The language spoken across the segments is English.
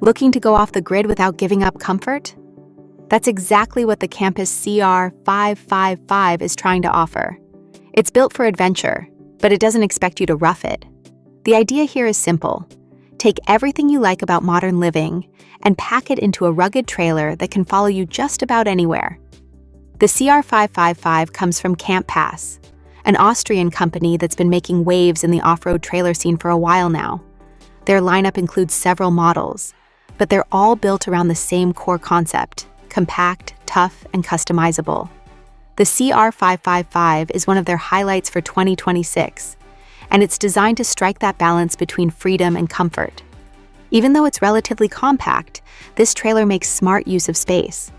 Looking to go off the grid without giving up comfort? That's exactly what the Camppass CR555 is trying to offer. It's built for adventure, but it doesn't expect you to rough it. The idea here is simple. Take everything you like about modern living and pack it into a rugged trailer that can follow you just about anywhere. The CR555 comes from Camppass, an Austrian company that's been making waves in the off-road trailer scene for a while now. Their lineup includes several models, but they're all built around the same core concept: compact, tough, and customizable. The CR555 is one of their highlights for 2026, and it's designed to strike that balance between freedom and comfort. Even though it's relatively compact, this trailer makes smart use of space.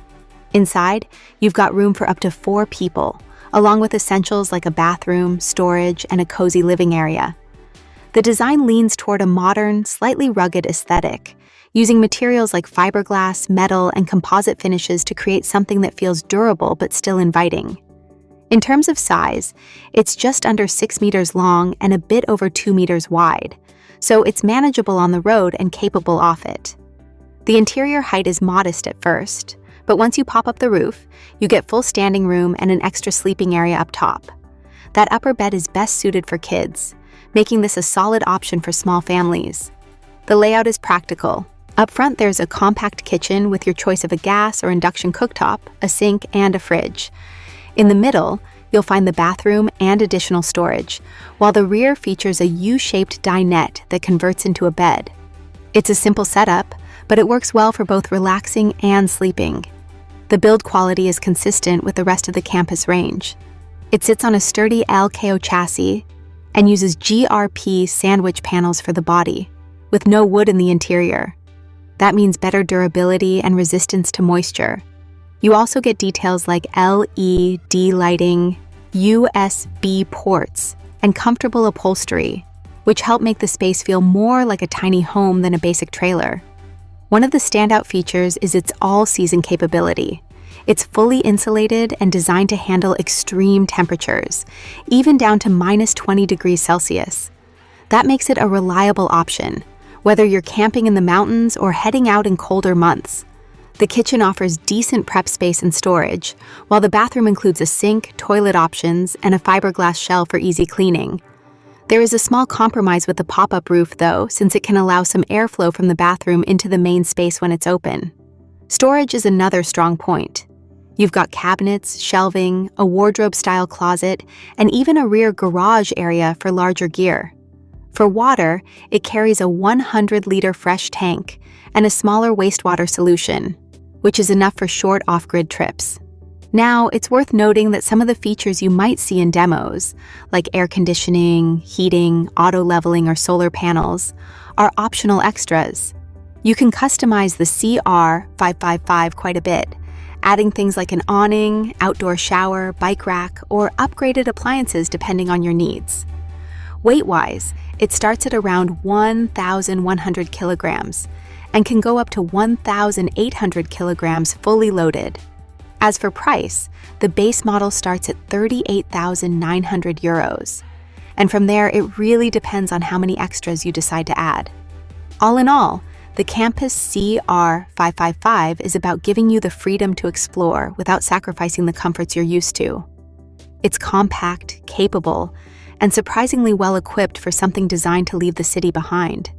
Inside, you've got room for up to 4 people, along with essentials like a bathroom, storage, and a cozy living area. The design leans toward a modern, slightly rugged aesthetic, using materials like fiberglass, metal, and composite finishes to create something that feels durable but still inviting. In terms of size, it's just under 6 meters long and a bit over 2 meters wide, so it's manageable on the road and capable off it. The interior height is modest at first, but once you pop up the roof, you get full standing room and an extra sleeping area up top. That upper bed is best suited for kids, making this a solid option for small families. The layout is practical. Up front, there's a compact kitchen with your choice of a gas or induction cooktop, a sink, and a fridge. In the middle, you'll find the bathroom and additional storage, while the rear features a U-shaped dinette that converts into a bed. It's a simple setup, but it works well for both relaxing and sleeping. The build quality is consistent with the rest of the Camppass range. It sits on a sturdy LKO chassis and uses GRP sandwich panels for the body, with no wood in the interior. That means better durability and resistance to moisture. You also get details like LED lighting, USB ports, and comfortable upholstery, which help make the space feel more like a tiny home than a basic trailer. One of the standout features is its all-season capability. It's fully insulated and designed to handle extreme temperatures, even down to minus 20 degrees Celsius. That makes it a reliable option, whether you're camping in the mountains or heading out in colder months. The kitchen offers decent prep space and storage, while the bathroom includes a sink, toilet options, and a fiberglass shell for easy cleaning. There is a small compromise with the pop-up roof, though, since it can allow some airflow from the bathroom into the main space when it's open. Storage is another strong point. You've got cabinets, shelving, a wardrobe-style closet, and even a rear garage area for larger gear. For water, it carries a 100-liter fresh tank and a smaller wastewater solution, which is enough for short off-grid trips. Now, it's worth noting that some of the features you might see in demos, like air conditioning, heating, auto-leveling, or solar panels, are optional extras. You can customize the CR555 quite a bit, adding things like an awning, outdoor shower, bike rack, or upgraded appliances depending on your needs. Weight-wise, it starts at around 1,100 kilograms and can go up to 1,800 kilograms fully loaded. As for price, the base model starts at 38,900 euros, and from there it really depends on how many extras you decide to add. All in all, the Camppass CR555 is about giving you the freedom to explore without sacrificing the comforts you're used to. It's compact, capable, and surprisingly well equipped for something designed to leave the city behind.